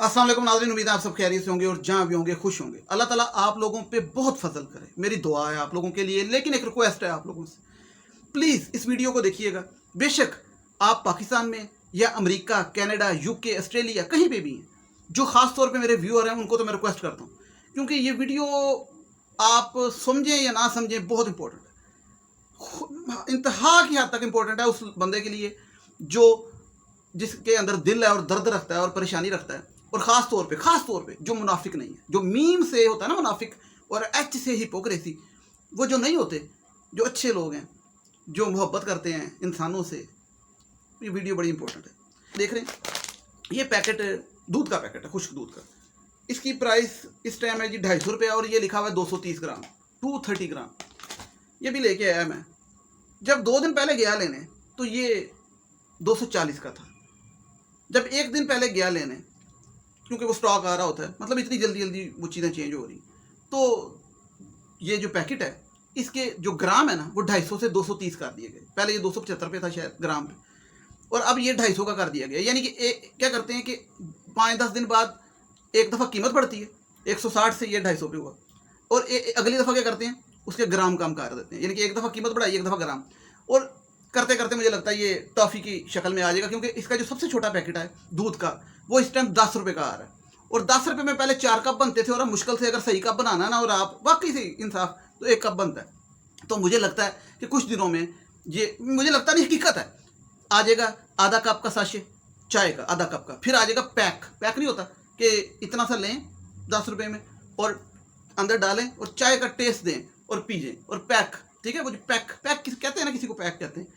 अस्सलाम वालेकुम नाज़रीन, उम्मीद है आप सब खैरियत से होंगे और जहाँ भी होंगे खुश होंगे। अल्लाह ताला आप लोगों पे बहुत फजल करे, मेरी दुआ है आप लोगों के लिए। लेकिन एक रिक्वेस्ट है आप लोगों से, प्लीज़ इस वीडियो को देखिएगा। बेशक आप पाकिस्तान में या अमेरिका, कनाडा, यूके, ऑस्ट्रेलिया कहीं पे भी हैं, जो ख़ास तौर पे मेरे व्यूअर हैं उनको तो मैं रिक्वेस्ट करता हूँ, क्योंकि ये वीडियो आप समझें या ना समझें बहुत इंपॉर्टेंट है, इंतहा की हद तक इंपॉर्टेंट है उस बंदे के लिए जो जिसके अंदर दिल है और दर्द रखता है और परेशानी रखता है, और ख़ास तौर पे जो मुनाफिक नहीं है, जो मीम से होता है ना मुनाफिक, और एच से हिपोक्रेसी, वो जो नहीं होते, जो अच्छे लोग हैं, जो मोहब्बत करते हैं इंसानों से। ये वीडियो बड़ी इंपॉर्टेंट है। देख रहे हैं ये पैकेट दूध का पैकेट है, खुश्क दूध का। इसकी प्राइस इस टाइम है जी 250 रुपये, और ये लिखा हुआ है 230 ग्राम, 230 ग्राम। ये भी लेके आया मैं, जब 2 दिन पहले गया लेने तो ये 240 का था। जब 1 दिन पहले गया लेने, क्योंकि वो स्टॉक आ रहा होता है, मतलब इतनी जल्दी जल्दी वो चीज़ें चेंज हो रही, तो ये जो पैकेट है इसके जो ग्राम है ना वो 250 से 230 कर दिए गए। पहले ये 275 रुपये था शायद ग्राम पे, और अब ये 250 का कर दिया गया। यानी कि क्या करते हैं कि 5-10 दिन बाद एक दफ़ा कीमत बढ़ती है, 160 से ये 250 पे हुआ, और अगली दफ़ा क्या करते हैं उसके ग्राम कम कर देते हैं। यानी कि एक दफ़ा कीमत बढ़ाई, एक दफ़ा ग्राम, और करते करते मुझे लगता है ये टॉफ़ी की शक्ल में आ जाएगा, क्योंकि इसका जो सबसे छोटा पैकेट है दूध का वो इस टाइम 10 रुपये का आ रहा है। और 10 रुपये में पहले 4 कप बनते थे, और अब मुश्किल से अगर सही कप बनाना है ना, और आप वाकई से इंसाफ, तो 1 कप बनता है। तो मुझे लगता है कि कुछ दिनों में ये, मुझे लगता नहीं हकीकत है, आ जाएगा आधा कप का साशे चाय का, आधा कप का, फिर आ जाएगा पैक नहीं होता कि इतना सा लें 10 रुपये में और अंदर डालें और चाय का टेस्ट दें और पीजें, और पैक, ठीक है। वो जो पैक कहते हैं ना, किसी को पैक कहते हैं,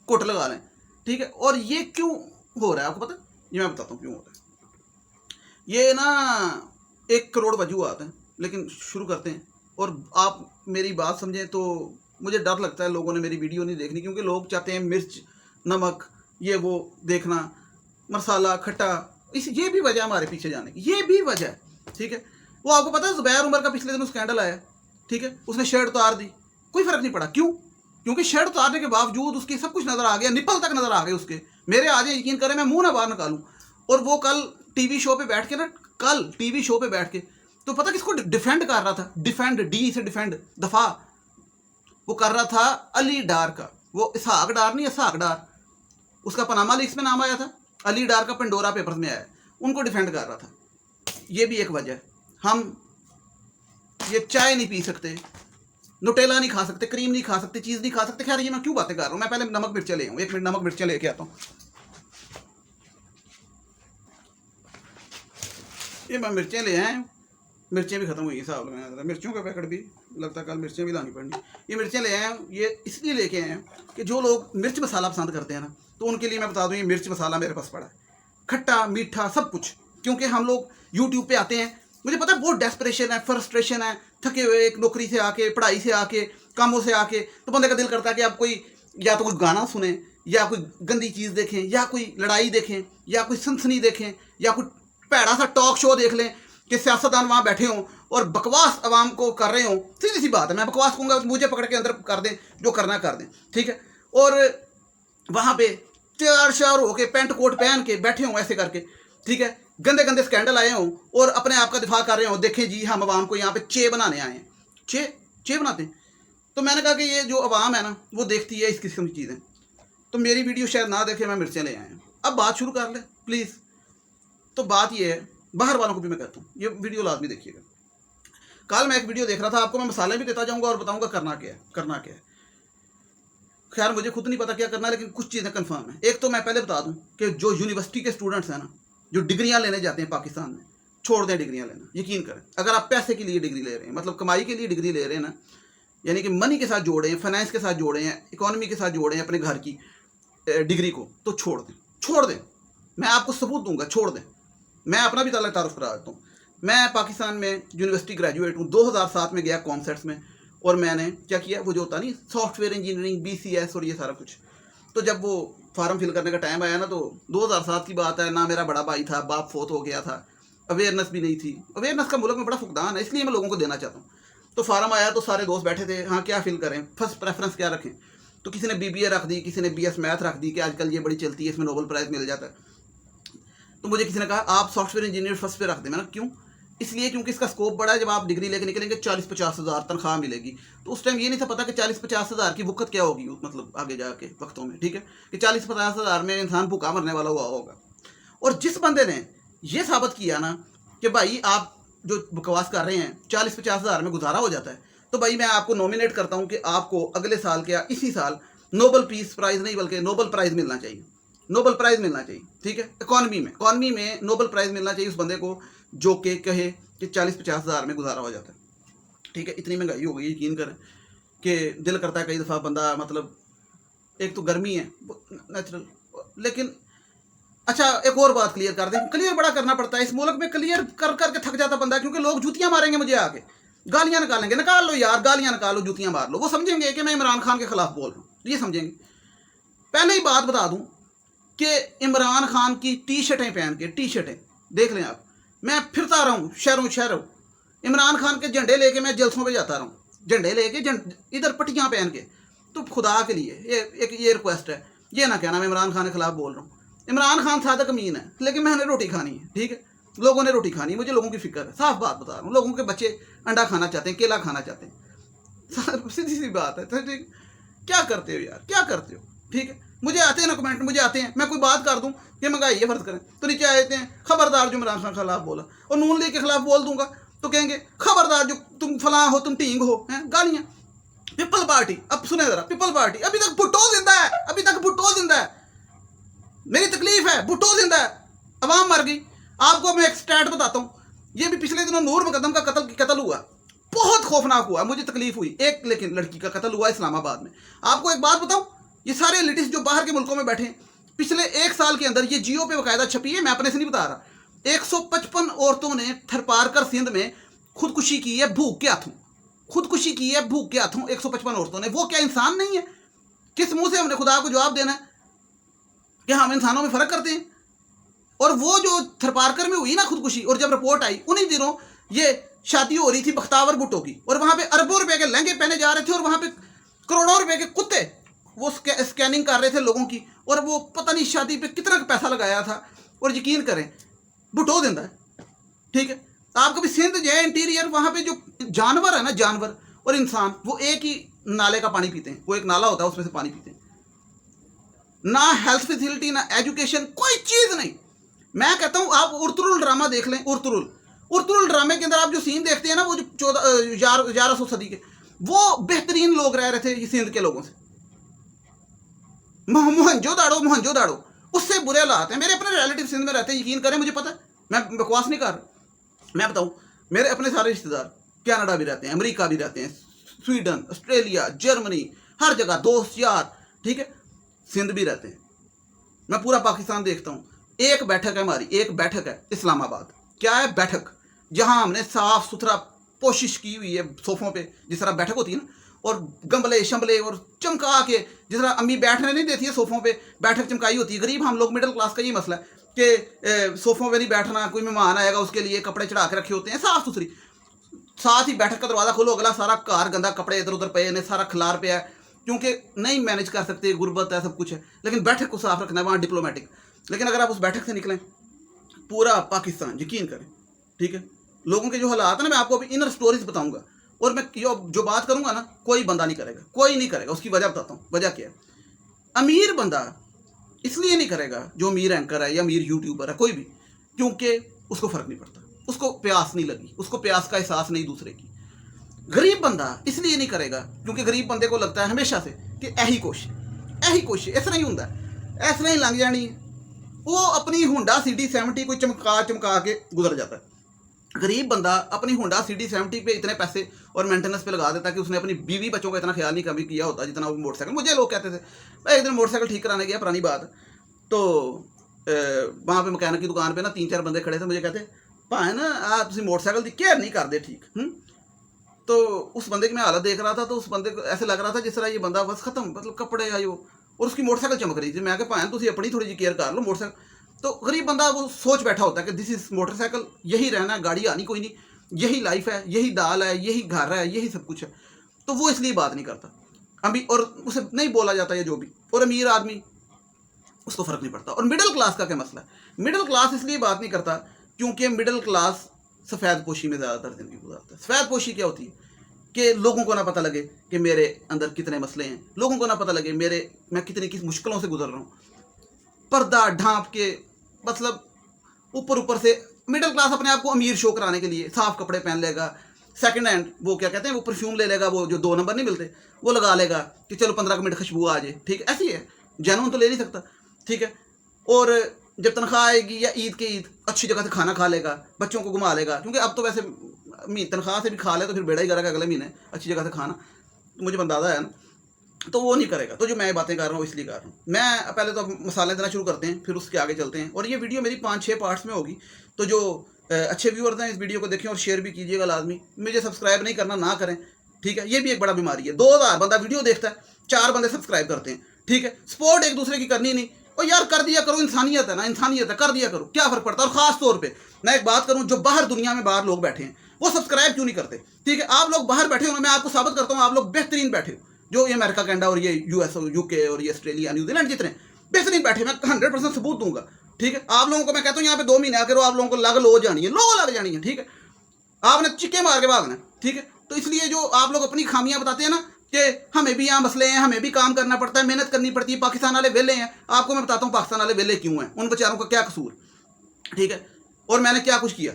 कोट लगा लें, ठीक है। और ये क्यों हो रहा है आपको पता है? ये मैं बताता हूँ क्यों होता है। ये ना 1 करोड़ वजूहात हैं, लेकिन शुरू करते हैं। और आप मेरी बात समझें तो मुझे डर लगता है लोगों ने मेरी वीडियो नहीं देखनी, क्योंकि लोग चाहते हैं मिर्च, नमक, ये वो देखना, मसाला, खट्टा, ये भी वजह हमारे पीछे जाने की, ये भी वजह है, ठीक है। वो आपको पता है ज़ुबैर उमर का पिछले दिन स्कैंडल आया, ठीक है, उसने शर्ट उतार दी, कोई फ़र्क नहीं पड़ा। क्यों? क्योंकि शर्ट उतारने के बावजूद उसकी सब कुछ नज़र आ गया, निप्पल तक नज़र आ गए उसके, मेरे आ जाए, यकीन करें मैं मुंह ना बाहर निकालूं। और वो कल टीवी शो पे बैठ के ना, तो पता किसको डिफेंड कर रहा था? डी से डिफेंड, दफा वो कर रहा था अली डार का। वो इसहाक डार नहीं, इसहाक डार, उसका पनामा लीक्स में नाम आया था, अली डार का पेंडोरा पेपर्स में आया, उनको डिफेंड कर रहा था। ये भी एक वजह है। हम ये चाय नहीं पी सकते, नुटेला नहीं खा सकते, क्रीम नहीं खा सकते, चीज़ नहीं खा सकते। खैर ये मैं क्यों बातें कर रहा हूँ, मैं पहले नमक मिर्चें ले आऊँ, 1 मिनट नमक मिर्चें लेके आता हूँ। ये मैं मिर्चें ले आए, मिर्चें भी ख़त्म हुई हिसाब लगाया, मिर्चों का पैकेट भी लगता है कल मिर्चें भी लानी पड़नी। ये मिर्चें ले आए, ये इसलिए लेके आए हैं कि जो लोग मिर्च मसाला पसंद करते हैं ना, तो उनके लिए मैं बता दूँ ये मिर्च मसाला मेरे पास पड़ा है, खट्टा मीठा सब कुछ। क्योंकि हम लोग यूट्यूब पे आते हैं, मुझे पता है बहुत डेस्परेशन है, फ्रस्ट्रेशन है, थके हुए, एक नौकरी से आके, पढ़ाई से आके, कामों से आके, तो बंदे का दिल करता है कि आप कोई, या तो कोई गाना सुने, या कोई गंदी चीज़ देखें, या कोई लड़ाई देखें, या कोई सनसनी देखें, या कोई भैड़ा सा टॉक शो देख लें कि सियासतदान वहाँ बैठे हों और बकवास आवाम को कर रहे हों। सीधी सी बात है, मैं बकवास कहूँगा, मुझे पकड़ के अंदर कर दें, जो करना कर दें, ठीक है। और वहाँ पे तैयार श्यार होके, पेंट कोट पहन के बैठे हों ऐसे करके, ठीक है, गंदे गंदे स्कैंडल आए हों और अपने आप का दिफा कर रहे हों, देखें जी हम आवाम को यहाँ पे चे बनाने आए हैं, चे बनाते हैं। तो मैंने कहा कि ये जो आवाम है ना वो देखती है इस किस्म की चीज़ें, तो मेरी वीडियो शायद ना देखे, मैं मिर्चें ले आए। अब बात शुरू कर ले प्लीज़। तो बात ये है, बाहर वालों को भी मैं कहता हूँ ये वीडियो लाजमी देखिएगा। कल मैं एक वीडियो देख रहा था, आपको मैं मसाले भी देता जाऊँगा और बताऊँगा करना क्या है। खैर मुझे खुद नहीं पता क्या करना है, लेकिन कुछ चीज़ें कंफर्म है। एक तो मैं पहले बता दूं कि जो यूनिवर्सिटी के स्टूडेंट्स हैं ना, जो डिग्रियां लेने जाते हैं पाकिस्तान में, छोड़ दें डिग्रियां लेना। यकीन करें, अगर आप पैसे के लिए डिग्री ले रहे हैं, मतलब कमाई के लिए डिग्री ले रहे हैं ना, यानी कि मनी के साथ जोड़े हैं, फाइनेंस के साथ जोड़े हैं, इकोनॉमी के साथ जोड़े हैं अपने घर की डिग्री को, तो छोड़ दें। मैं आपको सबूत दूंगा, छोड़ दें। मैं अपना भी तारुफ करा देता हूँ। मैं पाकिस्तान में यूनिवर्सिटी ग्रेजुएट हूँ, 2007 में गया कॉन्सेट्स में, और मैंने क्या किया, वो जो होता नहीं सॉफ्टवेयर इंजीनियरिंग, BCS और ये सारा कुछ। तो जब वो फार्म फिल करने का टाइम आया ना, तो 2007 की बात है ना, मेरा बड़ा भाई था, बाप फोत हो गया था, अवेयरनेस भी नहीं थी। अवेयरनेस का मुल्क में बड़ा फुकदान है, इसलिए मैं लोगों को देना चाहता हूँ। तो फार्म आया तो सारे दोस्त बैठे थे, हाँ क्या फिल करें, फर्स्ट प्रेफरेंस क्या रखें। तो किसी ने BBA रख दी, किसी ने BS मैथ रख दी कि आजकल ये बड़ी चलती है, इसमें नोबल प्राइज़ मिल जाता है। तो मुझे किसी ने कहा आप सॉफ्टवेयर इंजीनियर फर्स्ट पे रख दें। मैंने क्यों? इसलिए क्योंकि इसका स्कोप बड़ा है। जब आप डिग्री लेके निकलेंगे 40-50 हज़ार तनख्वाह मिलेगी। तो उस टाइम ये नहीं था पता कि 40-50 हज़ार की वक़्त क्या होगी, मतलब आगे जाके वक्तों में, ठीक है, कि 40-50 हज़ार में इंसान भूखा मरने वाला हुआ होगा। और जिस बंदे ने ये साबित किया ना कि भाई आप जो बकवास कर रहे हैं 40-50 हज़ार में गुजारा हो जाता है, तो भाई मैं आपको नॉमिनेट करता हूँ कि आपको अगले साल के या इसी साल नोबल पीस प्राइज़ नहीं बल्कि नोबल प्राइज़ मिलना चाहिए। नोबल प्राइज़ मिलना चाहिए, ठीक है, इकॉनमी में नोबल प्राइज़ मिलना चाहिए उस बंदे को जो कि कहे कि 40-50 हज़ार में गुजारा हो जाता है, ठीक है। इतनी महंगाई हो गई, यकीन करें कि दिल करता है कई दफ़ा बंदा, मतलब एक तो गर्मी है नेचुरल, लेकिन अच्छा एक और बात क्लियर कर दें, क्लियर बड़ा करना पड़ता है इस मुल्क में, क्लियर कर करके थक जाता बंदा, क्योंकि लोग जूतियां मारेंगे मुझे आके, गालियां निकालेंगे, निकाल लो यार, गालियां निकालो, जूतियां मार लो, वो समझेंगे कि मैं इमरान खान के खिलाफ बोल रहा हूँ, ये समझेंगे। पहले ही बात बता दूं कि इमरान खान की टी शर्टें पहन के, टी शर्टें देख लें आप, मैं फिरता रहा हूँ शहरों, इमरान खान के झंडे लेके मैं जलसों पे जाता रहा हूँ, झंडे लेके इधर पट्टियाँ पहन के। तो खुदा के लिए ये रिक्वेस्ट है, ये ना कहना मैं इमरान खान के खिलाफ बोल रहा हूँ। इमरान खान सादा कमीन है, लेकिन मैंने रोटी खानी है, ठीक है, लोगों ने रोटी खानी है, मुझे लोगों की फिक्र है, साफ बात बता रहा हूँ। लोगों के बच्चे अंडा खाना चाहते हैं, केला खाना चाहते हैं, सीधी सी बात है। तो क्या करते हो यार, क्या करते हो, ठीक है। मुझे आते हैं ना कमेंट, मुझे आते हैं, मैं कोई बात कर दूं कि महंगाई है फर्ज करें, तो नीचे आते हैं खबरदार जो इमरान खान के खिलाफ बोला, और नून लीग के खिलाफ बोल दूंगा तो कहेंगे खबरदार जो तुम फलां हो, तुम टींग हो, हैं, गालियां। पीपल पार्टी, अब सुने जरा, पीपल पार्टी अभी तक भुट्टो जिंदा है, अभी तक भुट्टो जिंदा है, मेरी तकलीफ है, भुट्टो जिंदा है, अवाम मर गई। आपको मैं एक स्टैट बताता हूँ, ये भी पिछले दिनों नूर मुकद्दम का कत्ल हुआ, बहुत खौफनाक हुआ, मुझे तकलीफ हुई, एक लेकिन लड़की का कत्ल हुआ इस्लामाबाद में। आपको एक बात बताऊं, ये सारे लिटिस्ट जो बाहर के मुल्कों में बैठे हैं, पिछले 1 साल के अंदर ये जियो पे बाकायदा छपी है, मैं अपने से नहीं बता रहा, 155 औरतों ने थरपारकर सिंध में खुदकुशी की है भूख के हाथों, खुदकुशी की है भूख के हाथों 155 औरतों ने। वो क्या इंसान नहीं है? किस मुंह से हमने खुदा को जवाब देना है कि हम इंसानों में फर्क करते हैं? और वो जो थरपारकर में हुई ना खुदकुशी, और जब रिपोर्ट आई उन्हीं दिनों ये शादी हो रही थी बख्तावर भुट्टो की, और वहां पे अरबों रुपए के लहंगे पहने जा रहे थे, और वहां पे करोड़ों रुपए के कुत्ते वो स्कैनिंग कर रहे थे लोगों की, और वो पता नहीं शादी पे कितना पैसा लगाया था। और यकीन करें भुट्टो जिंदा है, ठीक है। आप कभी सिंध जाए इंटीरियर, वहां पे जो जानवर है ना, जानवर और इंसान, वो एक ही नाले का पानी पीते हैं, वो एक नाला होता है उसमें से पानी पीते हैं, ना हेल्थ फैसिलिटी ना एजुकेशन, कोई चीज नहीं। मैं कहता हूं आप उर्तुरुल ड्रामा देख लें, उर्तुरुल ड्रामे के अंदर आप जो सीन देखते हैं ना, वो जो 1100 सदी के, वो बेहतरीन लोग रह रहे थे सिंध के लोगों से, मोहनजो दाड़ो उससे बुरे हालात हैं। मेरे अपने रिलेटिव सिंध में रहते हैं, यकीन करें, मुझे पता है, मैं बकवास नहीं कर रहा। मैं बताऊं, मेरे अपने सारे रिश्तेदार कनाडा भी रहते हैं, अमेरिका भी रहते हैं, स्वीडन, ऑस्ट्रेलिया, जर्मनी, हर जगह दोस्त यार, ठीक है, सिंध भी रहते हैं। मैं पूरा पाकिस्तान देखता हूं। एक बैठक है हमारी, एक बैठक है इस्लामाबाद। क्या है बैठक? जहां हमने साफ सुथरा कोशिश की हुई है सोफों पे, जिस तरह बैठक होती है ना, और गमले शमले और चमका के, जिस तरह अम्मी बैठने नहीं देती है सोफों पे, बैठक चमकाई होती है। गरीब हम लोग मिडिल क्लास का ये मसला है कि सोफों पे नहीं बैठना, कोई मेहमान आएगा उसके लिए कपड़े चढ़ा के रखे होते हैं साफ सुथरी, साथ ही बैठक का दरवाज़ा खोलो, अगला सारा कार गंदा कपड़े इधर उधर पे ने, सारा खिलार पे है, क्योंकि नहीं मैनेज कर सकते, गुर्बत है, सब कुछ है, लेकिन बैठक को साफ रखना है, वहाँ डिप्लोमेटिक। लेकिन अगर आप उस बैठक से निकलें, पूरा पाकिस्तान, यकीन करें, ठीक है, लोगों के जो हालात है ना, मैं आपको अभी इनर स्टोरीज बताऊंगा, और मैं जो बात करूंगा ना, कोई बंदा नहीं करेगा, कोई नहीं करेगा। उसकी वजह बताता हूँ, वजह क्या है। अमीर बंदा इसलिए नहीं करेगा, जो अमीर एंकर है या अमीर यूट्यूबर है कोई भी, क्योंकि उसको फर्क नहीं पड़ता, उसको प्यास नहीं लगी, उसको प्यास का एहसास नहीं दूसरे की। गरीब बंदा इसलिए नहीं करेगा क्योंकि गरीब बंदे को लगता है हमेशा से कि यही कोशिश ऐसा नहीं होता, ऐसा नहीं लंघ जानी है। वो अपनी हुंडा CD70 कोई चमका के गुजर जाता है। गरीब बंदा अपनी हुंडा CD70 पे इतने पैसे और मेंटेनेंस पे लगा देता कि उसने अपनी बीवी बच्चों का इतना ख्याल नहीं कभी किया होता जितना वो मोटरसाइकिल। मुझे लोग कहते थे, मैं एक दिन मोटरसाइकिल ठीक कराने गया, पुरानी बात, तो वहाँ पे मैकेनिक की दुकान पे ना 3-4 बंदे खड़े थे, मुझे कहते भाई ना आप मोटरसाइकिल की केयर नहीं करते ठीक। तो उस बंदे की मैं हालत देख रहा था, तो उस बंदे को ऐसे लग रहा था जिस तरह ये बंदा बस खत्म, मतलब कपड़े आई वो, और उसकी मोटरसाइकिल चमक रही थी। मैं कहा भाई तुम अपनी थोड़ी जी केयर कर लो मोटरसाइकिल। तो गरीब बंदा वो सोच बैठा होता है कि दिस इज मोटरसाइकिल, यही रहना है, गाड़ी आनी कोई नहीं, यही लाइफ है, यही दाल है, यही घर है, यही सब कुछ है। तो वो इसलिए बात नहीं करता अभी, और उसे नहीं बोला जाता है जो भी। और अमीर आदमी उसको फ़र्क नहीं पड़ता। और मिडिल क्लास का क्या मसला है? मिडिल क्लास इसलिए बात नहीं करता क्योंकि मिडिल क्लास सफ़ेद पोशी में ज़्यादातर ज़िंदगी गुजारता है। सफ़ेद पोशी क्या होती है कि लोगों को ना पता लगे कि मेरे अंदर कितने मसले हैं, लोगों को ना पता लगे मैं कितनी किस मुश्किलों से गुजर रहा हूँ। पर्दा ढांप के, मतलब ऊपर से मिडिल क्लास अपने आप को अमीर शो कराने के लिए साफ कपड़े पहन लेगा, सेकंड हैंड वो क्या कहते हैं वो परफ्यूम ले लेगा, वो जो 2 नंबर नहीं मिलते वो लगा लेगा कि चलो 15 मिनट खुशबू आ जाए, ठीक है। ऐसी है, जेनुइन तो ले नहीं सकता, ठीक है। और जब तनख्वाह आएगी या ईद के ईद अच्छी जगह से खाना खा लेगा, बच्चों को घुमा लेगा, क्योंकि अब तो वैसे तनख्वाह से भी खा ले तो फिर बेड़ा ही करेगा अगले महीने अच्छी जगह से खाना, तो मुझे अंदाजा है ना, तो वो नहीं करेगा। तो जो मैं बातें कर रहा हूँ इसलिए कर रहा हूँ। मैं पहले तो मसाले देना शुरू करते हैं, फिर उसके आगे चलते हैं। और ये वीडियो मेरी 5-6 पार्ट्स में होगी, तो जो अच्छे व्यूअर्स हैं इस वीडियो को देखें और शेयर भी कीजिएगा लाजमी। मुझे सब्सक्राइब नहीं करना ना करें, ठीक है। ये भी एक बड़ा बीमारी है। 2000 बंदा वीडियो देखता है, 4 बंदे सब्सक्राइब करते हैं, ठीक है। सपोर्ट एक दूसरे की करनी नहीं, और यार कर दिया करो, इंसानियत है ना, इंसानियत है, कर दिया करो, क्या फ़र्क पड़ता है। और ख़ास तौर पे मैं एक बात करूं, जो बाहर दुनिया में बाहर लोग बैठे हैं वो सब्सक्राइब क्यों नहीं करते, ठीक है। आप लोग बाहर बैठे हो, मैं आपको साबित करता हूँ, आप लोग बेहतरीन बैठे हो, जो ये अमेरिका कनाडा और ये यूएस और यूके और ये ऑस्ट्रेलिया न्यूजीलैंड जितने बेहतरीन बैठे, मैं 100% सबूत दूंगा, ठीक है। आप लोगों को मैं कहता हूँ यहाँ पे 2 महीने आकर आप लोगों को लग जानी है, ठीक है। आपने चिक्के मार के भागना, ठीक है। तो इसलिए जो आप लोग अपनी खामियां बताते हैं ना कि हमें भी यहाँ मसले हैं, हमें भी काम करना पड़ता है, मेहनत करनी पड़ती है, पाकिस्तान वाले वेले हैं, आपको मैं बताता हूँ पाकिस्तान वाले वेले क्यों हैं, उन बेचारों का क्या कसूर, ठीक है, और मैंने क्या कुछ किया।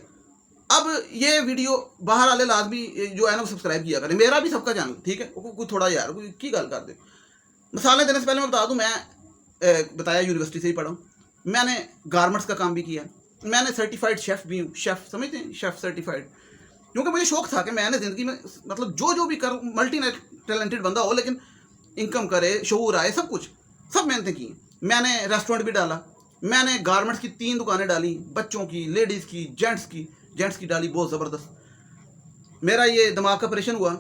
अब ये वीडियो बाहर वाले लाजमी जो है ना वो सब्सक्राइब किया करें, मेरा भी सबका चैनल, ठीक है। कोई थोड़ा यार कोई की गल कर दे। मसाले देने से पहले मैं बता दूं, मैं बताया यूनिवर्सिटी से ही पढ़ा हूँ, मैंने गारमेंट्स का काम भी किया, मैंने सर्टिफाइड शेफ़ भी हूँ, शेफ़ समझते हैं, शेफ़ सर्टिफाइड, क्योंकि मुझे शौक था कि मैंने ज़िंदगी में मतलब जो भी करूँ, मल्टी टैलेंटेड बंदा हो लेकिन इनकम करे, शऊर आए, सब मेहनतें की। मैंने रेस्टोरेंट भी डाला, मैंने गारमेंट्स की 3 दुकानें डाली, बच्चों की, लेडीज़ की, जेंट्स की डाली, बहुत ज़बरदस्त। मेरा ये दिमाग का ऑपरेशन हुआ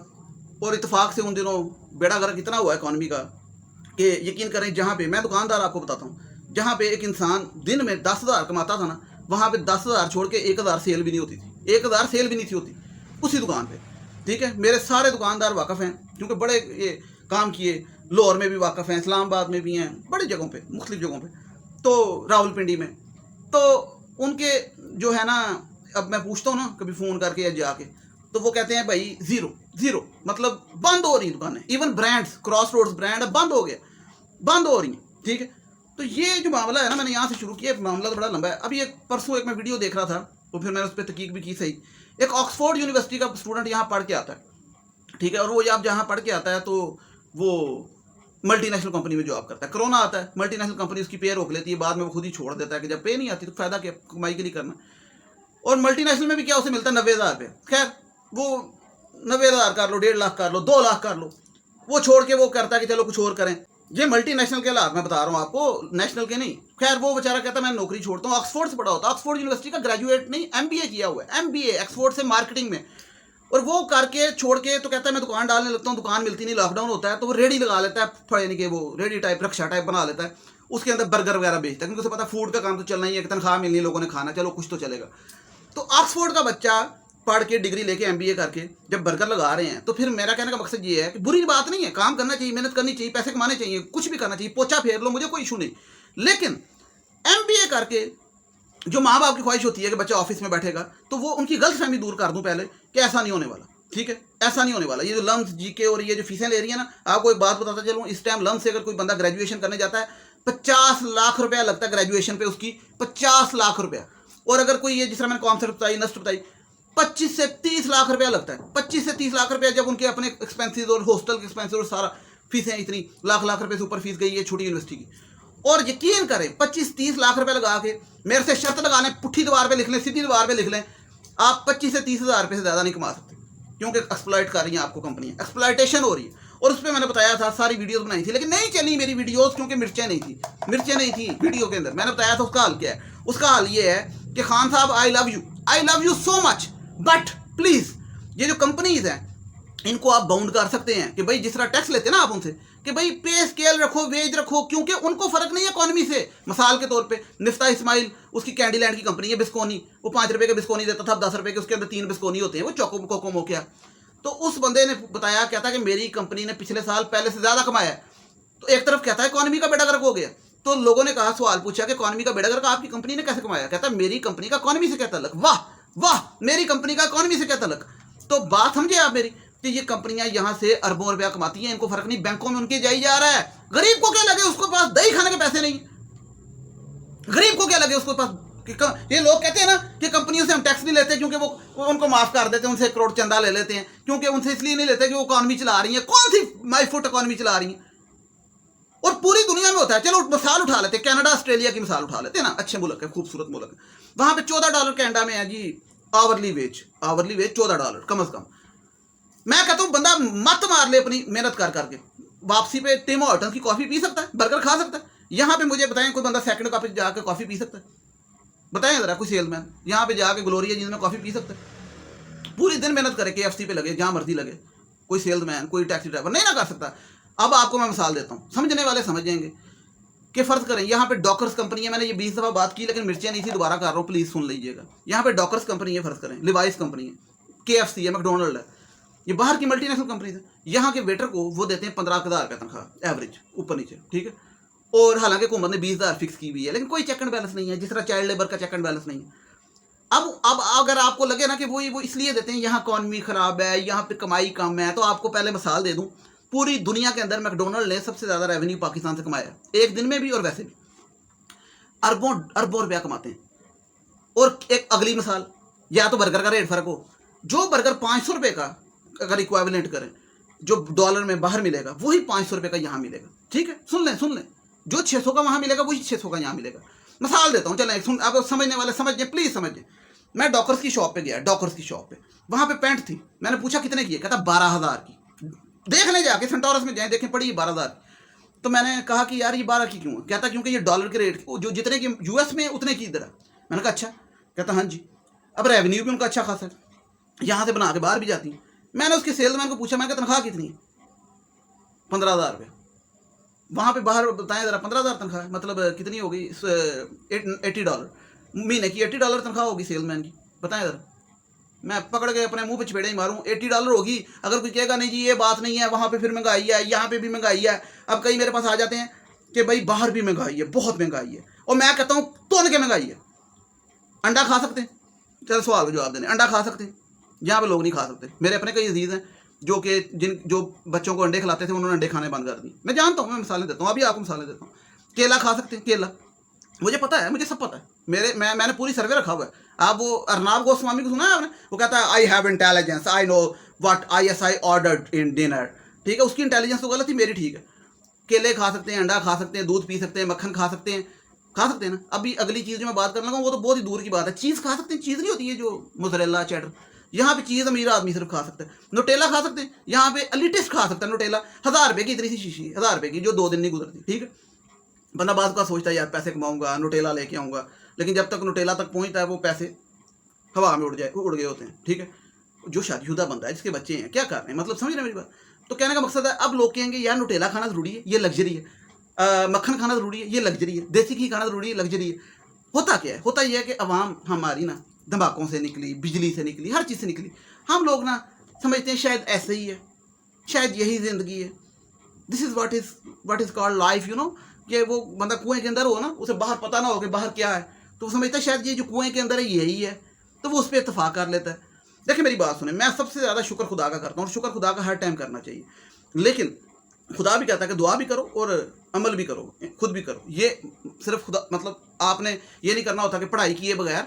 और इत्तेफाक से उन दिनों बेड़ा गर्क इतना हुआ इकॉनमी का कि यकीन करें, जहाँ पे मैं दुकानदार आपको बताता हूँ, जहाँ पे एक इंसान दिन में 10,000 कमाता था ना, वहाँ पे 10,000 छोड़ के 1,000 सेल भी नहीं होती थी, 1,000 सेल भी नहीं थी होती उसी दुकान पे, ठीक है। मेरे सारे दुकानदार वाकफ़ हैं, क्योंकि बड़े ये काम किए, लाहौर में भी वाकफ़ हैं, इस्लामाबाद में भी हैं, बड़ी जगहों पे, मुख्तलिफ जगहों पे, तो रावलपिंडी में, तो उनके जो है ना, अब मैं पूछता हूँ ना कभी फ़ोन करके या जाके, तो वो कहते हैं भाई ज़ीरो, मतलब बंद हो रही दुकानें, even brands, cross roads brand बंद हो रही हैं, ठीक है। तो ये जो मामला है ना, मैंने यहाँ से शुरू किया, मामला तो बड़ा लंबा है। अभी परसों एक मैं वीडियो देख रहा था, तो फिर मैंने उस पर तहकीक भी की सही। एक ऑक्सफोर्ड यूनिवर्सिटी का स्टूडेंट यहाँ पढ़ के आता है, ठीक है, और वो अब जहाँ पढ़ के आता है तो वो मल्टीनेशनल कंपनी में जॉब करता है। कोरोना आता है, मल्टीनेशनल कंपनी उसकी पे रोक लेती है, बाद में वो खुद ही छोड़ देता है कि जब पे नहीं आती तो फ़ायदा क्या, कमाई के लिए करना। और मल्टीनेशनल में भी क्या उसे मिलता है 90,000 रुपये, खैर वो 90,000 कर लो, 1.5 लाख कर लो, 2 लाख कर लो, वो छोड़ के वो करता है कि चलो कुछ और करें। ये मल्टीनेशनल के हालात मैं बता रहा हूँ आपको, नेशनल के नहीं। खैर वो बेचारा कहता है मैं नौकरी छोड़ता हूँ, ऑक्सफोर्ड से पढ़ा होता है, ऑक्सफोर्ड यूनिवर्सिटी का ग्रेजुएट नहीं, MBA किया हुआ है, MBA ऑक्सफोर्ड से मार्केटिंग में, और वो करके छोड़ के तो कहता है मैं दुकान डालने लगता हूँ, दुकान मिलती नहीं, लॉकडाउन होता है तो वो रेडी लगा लेता है, यानी कि वो रेडी टाइप, रक्षा टाइप बना लेता है, उसके अंदर बर्गर वगैरह बेचता है, क्योंकि उसे पता है फूड का काम तो चलना ही है, तनख्वाह मिलनी है, लोगों ने खाना, चलो कुछ तो चलेगा। तो ऑक्सफोर्ड का बच्चा पढ़ के डिग्री लेके MBA करके जब बर्गर लगा रहे हैं, तो फिर मेरा कहने का मकसद ये है कि बुरी बात नहीं है, काम करना चाहिए, मेहनत करनी चाहिए, पैसे कमाने चाहिए, कुछ भी करना चाहिए, पोछा फेर लो, मुझे कोई इशू नहीं। लेकिन MBA करके जो माँ बाप की ख्वाहिश होती है कि बच्चा ऑफिस में बैठेगा, तो वो उनकी गलत फहमी दूर कर दूं पहले कि ऐसा नहीं होने वाला, ठीक है, ऐसा नहीं होने वाला। ये जो लम्स GK और ये जो फीसें ले रही है ना, आपको एक बात बताता चलूँ, इस टाइम लम्स से अगर कोई बंदा ग्रेजुएशन करने जाता है 50 लाख रुपया लगता है ग्रेजुएशन पे उसकी, 50 लाख रुपया। और अगर कोई ये जिस तरह मैंने कॉन्सेप्ट बताई, नस्ट बताई, 25 से 30 लाख रुपया लगता है, 25 से 30 लाख रुपया जब उनके अपने एक्सपेंसेस और हॉस्टल के एक्सपेंसेस और सारा फीसें इतनी लाख रुपए से ऊपर फीस गई है छोटी यूनिवर्सिटी की। और यकीन करें 25-30 लाख रुपए लगा के मेरे से शर्त लगा लें, पुट्ठी दीवार पे लिख लें, सीधी दीवार पे लिख लें, आप 25 से 30 हज़ार रुपये से ज़्यादा नहीं कमा सकते, क्योंकि एक्सप्लॉइट कर रही हैं आपको कंपनियां, एक्सप्लॉइटेशन हो रही है। और उस पर मैंने बताया था, सारी वीडियोस बनाई थी, लेकिन नहीं चली मेरी वीडियोस, क्योंकि मिर्चें नहीं थी वीडियो के अंदर। मैंने बताया था उसका हल क्या है। उसका हल ये है कि खान साहब I love you so much, but please ये जो कंपनीज हैं इनको आप बाउंड कर सकते हैं कि भाई जिस तरह टैक्स लेते हैं ना आप उनसे, कि भाई पे स्केल रखो, वेज रखो, क्योंकि उनको फर्क नहीं है इकॉनमी से। मिसाल के तौर पे निफ्ता इस्माइल, उसकी कैंडीलैंड की कंपनी है, बिस्कोनी, वो 5 रुपये का बिस्कोनी देता था, अब 10 रुपये के उसके अंदर 3 बिस्कोनी होते हैं, वो चोको कोकोमो क्या। तो उस बंदे ने बताया, कहता कि मेरी कंपनी ने पिछले साल पहले से ज़्यादा कमाया है। तो एक तरफ कहता है इकॉनमी का बेड़ा गर्क हो गया, तो लोगों ने कहा, सवाल पूछा कि इकॉनमी का बेड़ा गर्क आपकी कंपनी ने कैसे कमाया? कहता मेरी कंपनी का इकॉनमी से क्या ताल्लुक? वाह वाह, मेरी कंपनी का इकॉनमी से क्या ताल्लुक? तो बात समझे आप मेरी कि ये कंपनियां यहां से अरबों रुपया कमाती हैं, इनको फर्क नहीं, बैंकों में उनके जाई जा रहा है। गरीब को क्या लगे, उसके पास दही खाने के पैसे नहीं, गरीब को क्या लगे उसके पास। ये लोग कहते हैं ना कि कंपनियों से हम टैक्स नहीं लेते क्योंकि वो उनको माफ कर देते हैं, उनसे 1 करोड़ चंदा ले लेते हैं, क्योंकि उनसे इसलिए नहीं लेते कि वो इकॉनमी चला रही है। कौन सी माई फुट इकॉनमी चला रही है? और पूरी दुनिया में होता है। चलो मिसाल उठा लेते हैं, कनाडा ऑस्ट्रेलिया की मिसाल उठा लेते हैं ना, अच्छे मुल्क है, खूबसूरत मुल्क है। वहां पे $14 कनाडा में है जी आवरली वेज $14 कम से कम। मैं कहता हूं बंदा मत मार ले अपनी मेहनत कर करके, वापसी पे टिम हॉर्टन की कॉफी पी सकता है, बर्गर खा सकता है। यहां पे मुझे बताएं कोई बंदा सेकंड कप जाकर कॉफी पी सकता है? बताएं जरा कोई सेल्समैन यहां पे जाके ग्लोरिया जींस में कॉफी पी सकता है? पूरी दिन मेहनत करे, KFC पे लगे, जहां मर्जी लगे, कोई सेल्समैन कोई टैक्सी ड्राइवर नहीं ना कर सकता। अब आपको मैं मिसाल देता हूं, समझने वाले समझ जाएंगे कि फर्ज करें यहाँ पे डॉकर्स कंपनी है। मैंने ये 20 दफा बात की लेकिन मिर्चियां नहीं थी, दोबारा कर रहा हूँ, प्लीज सुन लीजिएगा। यहाँ पे डॉकर्स कंपनी है, फर्ज करें लिवाइस कंपनी है, KFC है, मैकडोनल्ड है, ये बाहर की मल्टीनेशनल कंपनी है। यहाँ के वेटर को वो देते हैं 15,000 रुपये तनख्वाह एवरेज, ऊपर नीचे, ठीक है। और हालांकि हुकूमत ने 20,000 फिक्स की हुई है, लेकिन कोई चेक एंड बैलेंस नहीं है, जिस तरह चाइल्ड लेबर का चेक एंड बैलेंस नहीं है। अब अगर आपको लगे ना कि वो इसलिए देते हैं यहाँ इकॉनमी खराब है, यहाँ पे कमाई कम है, तो आपको पहले मिसाल दे दूं, पूरी दुनिया के अंदर मैकडोनल्ड ने सबसे ज्यादा रेवेन्यू पाकिस्तान से कमाया, एक दिन में भी और वैसे भी अरबों अरबों रुपया कमाते हैं। और एक अगली मिसाल, या तो बर्गर का रेट फर्क हो, जो बर्गर 500 रुपये का अगर इक्विवेलेंट करें, जो डॉलर में बाहर मिलेगा वही 500 रुपये का यहाँ मिलेगा, ठीक है। सुन लें, जो 600 का वहां मिलेगा वही 600 का यहाँ मिलेगा। मिसाल देता हूँ, चलें सुन, आप समझने वाले समझ जाए, प्लीज समझिए। मैं डॉकर्स की शॉप पे गया, डॉकर्स की शॉप पे, वहां पे पैंट थी, मैंने पूछा कितने की है, कहता 12,000 की। देखने जाके सेंटोरस में जाए, देखें पड़ी 12,000। तो मैंने कहा कि यार ये 12 की क्यों है? कहता क्योंकि ये डॉलर के रेट जो जितने की US में उतने की इधर है। मैंने कहा अच्छा? कहता हाँ जी। अब रेवेन्यू भी उनका अच्छा खासा है, यहाँ से बना के बाहर भी जाती है। मैंने उसके सेल्समैन को पूछा, मैंने कहा तनख्वाह कितनी है? 15,000 रुपये। वहाँ पे बाहर बताएं जरा, 15,000 तनख्वाह मतलब कितनी होगी? $80 महीने की, $80 तनख्वाह होगी सेल्समैन की, बताएं जरा। मैं पकड़ के अपने मुंह पे चपेड़े ही मारूं, $80 होगी। अगर कोई कहेगा नहीं जी ये बात नहीं है, वहाँ पे फिर महंगाई है, यहाँ पे भी महंगाई है। अब कई मेरे पास आ जाते हैं कि भाई बाहर भी महंगाई है, बहुत महंगाई है, और मैं कहता हूँ तोड़ के महंगाई है। अंडा खा सकते हैं? चलो सवाल का जवाब देने, अंडा खा सकते हैं? यहाँ पे लोग नहीं खा सकते। मेरे अपने कई अजीज हैं जो बच्चों को अंडे खिलाते थे, उन्होंने अंडे खाने बंद कर दी। मैं जानता हूँ, मैं मिसालें देता हूँ, अभी आपको मिसालें देता हूँ। केला खा सकते हैं? केला मुझे पता है, मुझे सब पता है, मैंने पूरी सर्वे रखा हुआ है। आप वो अर्नाब गोस्वामी को सुना है आपने? वो कहता है I have intelligence, I know what ISI ordered in dinner, ठीक है। उसकी इंटेलिजेंस तो गलत थी, मेरी ठीक है। केले खा सकते हैं, अंडा खा सकते हैं, दूध पी सकते हैं, मक्खन खा सकते हैं ना। अभी अगली चीज़ जो मैं बात करने लगा वो तो बहुत ही दूर की बात है। चीज़ खा सकते हैं? चीज़ नहीं होती है जो मोज़रेला चेडर, यहाँ पे चीज़ अमीर आदमी सिर्फ खा सकते हैं। नोटेला खा सकते हैं? यहाँ पे एलिटिस्ट खा सकता है नोटेला, 1,000 रुपये की इतनी सी शीशी, 1,000 रुपये की, जो 2 दिन नहीं गुजरती, ठीक है। बंदा बाद का सोचता है यार पैसे कमाऊंगा, नोटेला लेके आऊँगा, लेकिन जब तक नोटेला तक पहुँचता है वो पैसे हवा में उड़ गए होते हैं, ठीक है। जो शादीशुदा बंदा है, जिसके बच्चे हैं, क्या कर रहे हैं, मतलब समझ रहे हैं मेरी बात? तो कहने का मकसद है, अब लोग कहेंगे यार नोटेला खाना ज़रूरी है, ये लग्जरी है, मक्खन खाना ज़रूरी है, ये लग्जरी है, देसी घी खाना ज़रूरी है, लग्जरी है। होता क्या है? होता यह है कि अवाम हमारी ना धमाकों से निकली, बिजली से निकली, हर चीज़ से निकली। हम लोग ना समझते हैं शायद ऐसे ही है, शायद यही ज़िंदगी है, this is what is called life, you know. कि वो बंदा कुएं के अंदर हो ना, उसे बाहर पता ना हो कि बाहर क्या है, तो वो समझता है शायद ये जो कुएं के अंदर है यही है, तो वो उस पर इत्तफाक कर लेता है। देखिए मेरी बात सुने, मैं सबसे ज़्यादा शुक्र खुदा का करता हूँ, और शुक्र खुदा का हर टाइम करना चाहिए, लेकिन खुदा भी कहता है कि दुआ भी करो और अमल भी करो, खुद भी करो। ये सिर्फ खुदा मतलब आपने ये नहीं करना होता कि पढ़ाई किए बगैर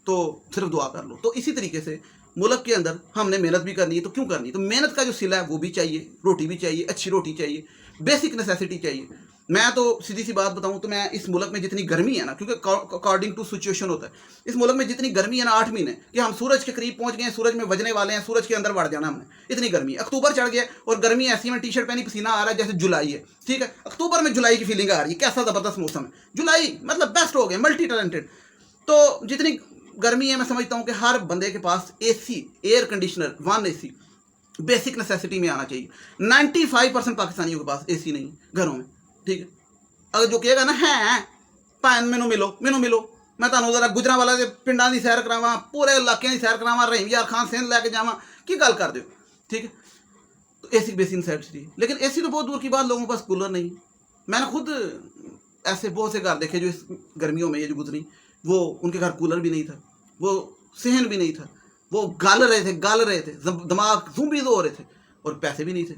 तो सिर्फ दुआ कर लो। तो इसी तरीके से मुल्क के अंदर हमने मेहनत भी करनी है, तो क्यों करनी है? तो मेहनत का जो सिला है वो भी चाहिए, रोटी भी चाहिए, अच्छी रोटी चाहिए, बेसिक नेसेसिटी चाहिए। मैं तो सीधी सी बात बताऊं तो मैं इस मुल्क में जितनी गर्मी है ना, क्योंकि अकॉर्डिंग टू सिचुएशन होता है, इस मुल्क में जितनी गर्मी है ना 8 महीने कि हम सूरज के करीब पहुंच गए हैं, सूरज में बजने वाले हैं, सूरज के अंदर बढ़ जाना हमने, इतनी गर्मी है। अक्टूबर चढ़ गया और गर्मी ऐसी में टी-शर्ट पहनी, पसीना आ रहा है जैसे जुलाई है, ठीक है। अक्टूबर में जुलाई की फीलिंग आ रही है, कैसा ज़बरदस्त मौसम है, जुलाई मतलब बेस्ट हो गया, मल्टी टैलेंटेड। तो जितनी गर्मी है मैं समझता हूँ कि हर बंदे के पास AC, air conditioner, 1 AC basic necessity में आना चाहिए। 95% पाकिस्तानियों के पास AC नहीं घरों में, ठीक है। अगर जो कहेगा ना है भैन मैनू मिलो मैं तुहानू जरा गुजरांवाला के पिंडां दी सैर करावां, पूरे इलाके की सैर करावां, रहीम यार खान सिंध लैके जावां, की गल कर दो, ठीक है। तो AC बेसिक नेसेसिटी, लेकिन AC तो बहुत दूर की बात, लोगों के पास कूलर नहीं। मैंने खुद ऐसे बहुत से घर देखे जो इस गर्मियों में ये जो गुजरी, वो उनके घर कूलर भी नहीं था, वो सहन भी नहीं था, वो गाल रहे थे, दिमाग ज़ूम्बी हो रहे थे, और पैसे भी नहीं थे,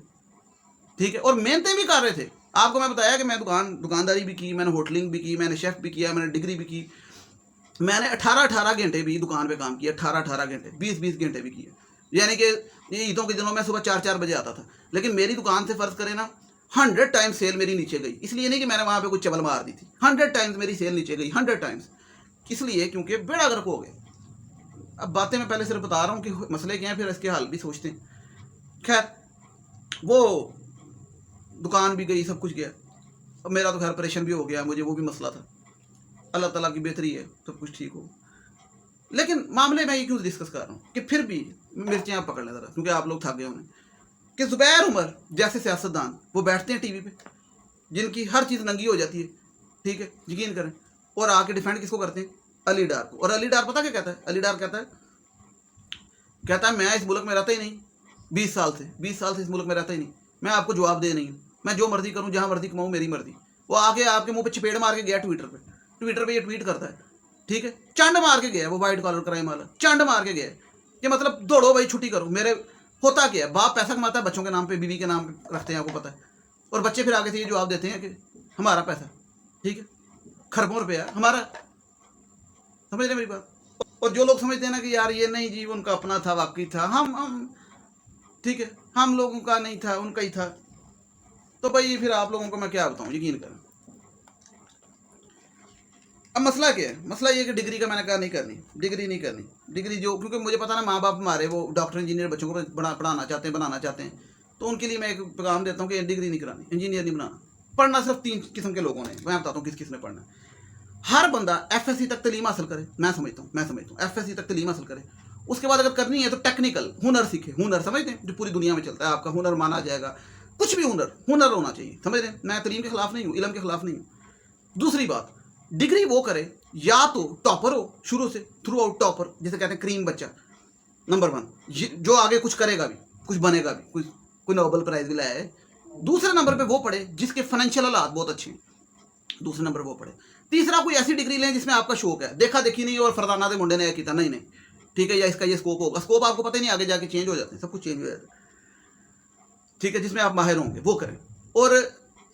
ठीक है, और मेहनतें भी कर रहे थे। आपको मैं बताया कि मैं दुकानदारी भी की, मैंने होटलिंग भी की, मैंने शेफ़ भी किया, मैंने डिग्री भी की, मैंने 18 घंटे भी दुकान पे काम किया, 18 घंटे, 20 घंटे भी किए। यानी कि ये ईदों के दिनों में सुबह 4 बजे आता था, लेकिन मेरी दुकान से फ़र्ज़ करें ना 100 टाइम्स सेल मेरी नीचे गई। इसलिए नहीं कि मैंने वहाँ पे कुछ चबल मार दी थी, 100 टाइम्स मेरी सेल नीचे गई, 100 टाइम्स। इसलिए क्योंकि बेड़ा गर्क हो गए। अब बातें मैं पहले सिर्फ बता रहा हूँ कि मसले क्या हैं, फिर इसके हल भी सोचते हैं। खैर, वो दुकान भी गई, सब कुछ गया। अब मेरा तो खैर ऑपरेशन भी हो गया, मुझे वो भी मसला था। अल्लाह ताला की बेहतरी है, सब कुछ ठीक हो। लेकिन मामले में ये क्यों डिस्कस कर रहा हूँ कि फिर भी मिर्चें आप पकड़ लें ज़रा, क्योंकि आप लोग थक गए होंगे कि ज़ुबैर उमर जैसे सियासतदान वो बैठते हैं टीवी पे, जिनकी हर चीज़ नंगी हो जाती है, ठीक है, यकीन करें, और आके डिफेंड किसको करते हैं? अली डार को। और अली डार पता क्या कहता है? अली डार कहता है मैं इस मुल्क में रहता ही नहीं, 20 साल से इस मुल्क में रहता ही नहीं, मैं आपको जवाब दे नहीं हूँ, मैं जो मर्जी करूँ, जहाँ मर्जी कमाऊँ, मेरी मर्जी। वो आके आपके मुंह पे चपेड़ मार के गया ट्विटर पे ये ट्वीट करता है, ठीक है, चंड मार के गया, वो वाइट कॉलर क्राइम वाला चंड मार के गया कि मतलब दौड़ो भाई, छुट्टी करो। मेरे होता क्या है, बाप पैसा कमाता है बच्चों के नाम पे, बीवी के नाम पे रखते हैं, आपको पता है, और बच्चे फिर आगे से ये जवाब देते हैं कि हमारा पैसा, ठीक है, खरबों रुपया हमारा। समझ रहे मेरी बात? और जो लोग समझते हैं ना कि यार ये नहीं जी उनका अपना था, वाकई था, हम ठीक है, हम लोगों का नहीं था, उनका ही था, तो भाई फिर आप लोगों को मैं क्या बताऊं, यकीन करें। अब मसला क्या है? मसला ये कि डिग्री का मैंने कहा नहीं करनी, डिग्री जो, क्योंकि मुझे पता ना माँ बाप हमारे वो डॉक्टर इंजीनियर बच्चों को पढ़ाना चाहते हैं, बनाना चाहते हैं, तो उनके लिए मैं एक पैगाम देता हूँ कि डिग्री नहीं करानी, इंजीनियर नहीं बनाना। पढ़ना सिर्फ 3 किस्म के लोगों ने, मैं बताता हूँ किस ने पढ़ना। हर बंदा FSC तक तलीम हासिल करे, मैं समझता हूँ FSC तक तलीम हासिल करे, उसके बाद अगर करनी है तो टेक्निकल हुनर सीखे। हुनर समझते हैं, जो पूरी दुनिया में चलता है, आपका हुनर माना जाएगा, कुछ भी हुनर होना चाहिए, समझ रहे हैं? मैं तलीम के खिलाफ नहीं हूँ, इल्म के खिलाफ नहीं हूँ। दूसरी बात, डिग्री वो करे या तो टॉपर हो शुरू से, थ्रू आउट टॉपर, जैसे कहते हैं क्रीम बच्चा, नंबर 1, जो आगे कुछ करेगा भी, कुछ बनेगा भी, कोई नोबेल प्राइज भी लाया है। दूसरे नंबर पे वो पढ़े जिसके फाइनेंशियल हालात बहुत अच्छे हैं, दूसरे नंबर वो पढ़े। तीसरा, कोई ऐसी डिग्री लें जिसमें आपका शौक है, देखा देखी नहीं और फरदाना दे मुंडे ने किया नहीं, ठीक है, या इसका ये स्कोप होगा, स्कोप आपको पता ही नहीं, आगे जाके चेंज हो जाते हैं, सब कुछ चेंज हो जाता है, ठीक है, जिसमें आप माहिर होंगे वो करें। और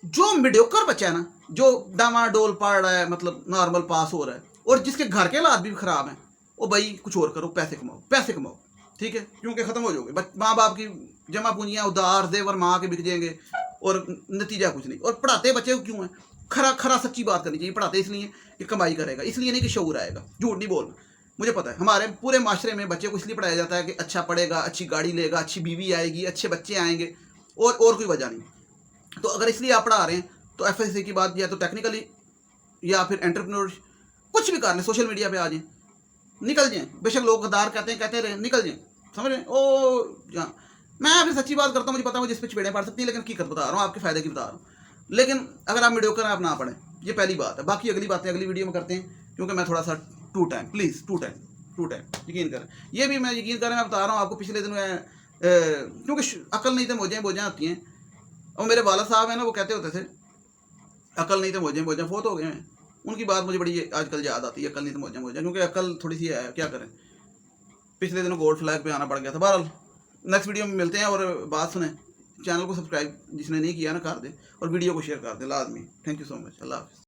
जो मीडियोकर बच्चा है ना, जो डामाडोल पढ़ रहा है, मतलब नॉर्मल पास हो रहा है, और जिसके घर के हालात भी खराब हैं, वो भाई कुछ और करो, पैसे कमाओ, ठीक है, क्योंकि ख़त्म हो जाओगे। माँ बाप की जमा पूंजियाँ उधार जेवर माँ के बिक जाएंगे, और नतीजा कुछ नहीं। और पढ़ाते बच्चे को क्यों है? खरा सच्ची बात करनी चाहिए। पढ़ाते इसलिए कि कमाई करेगा, इसलिए नहीं कि शऊर आएगा। झूठ नहीं बोलना, मुझे पता है हमारे पूरे माशरे में बच्चे को इसलिए पढ़ाया जाता है कि अच्छा पढ़ेगा, अच्छी गाड़ी लेगा, अच्छी बीवी आएगी, अच्छे बच्चे आएंगे, और कोई वजह नहीं। तो अगर इसलिए आप पढ़ा रहे हैं तो FSC की बात, या तो टेक्निकली या फिर एंटरप्रेन्योर, कुछ भी कर लें, सोशल मीडिया पे आ जाएं, निकल जाएं। बेशक लोग गद्दार कहते रहे, निकल जाएं, समझ रहे हैं? जहाँ मैं फिर सच्ची बात करता हूँ, मुझे पता है मुझे इस पर चपेड़ें पड़ सकती हैं, लेकिन हकीकत बता रहा हूँ, आपके फ़ायदे की बता रहा हूँ। लेकिन अगर आप मीडियोकर आप ना पढ़ें, ये पहली बात है। बाकी अगली बातें अगली वीडियो में करते हैं, क्योंकि मैं थोड़ा सा टू टाइम यकीन करें, ये भी मैं यकीन करें, मैं बता रहा हूँ आपको। पिछले दिन में क्योंकि अकल नहीं तो मौजें आती हैं, और मेरे वाला साहब हैं ना, वो कहते होते थे अकल नहीं तो मौजें, फोत हो गए हैं। उनकी बात मुझे बड़ी आजकल याद आती है, अकल नहीं तो मौजें, क्योंकि अकल थोड़ी सी है, क्या करें। पिछले दिनों गोल्ड फ्लैग पे आना पड़ गया था। बहरहाल नेक्स्ट वीडियो में मिलते हैं, और बात सुने, चैनल को सब्सक्राइब जिसने नहीं किया ना कर दे, और वीडियो को शेयर कर दे लाजमी। थैंक यू सो मच, अल्लाह हाफ़िज़।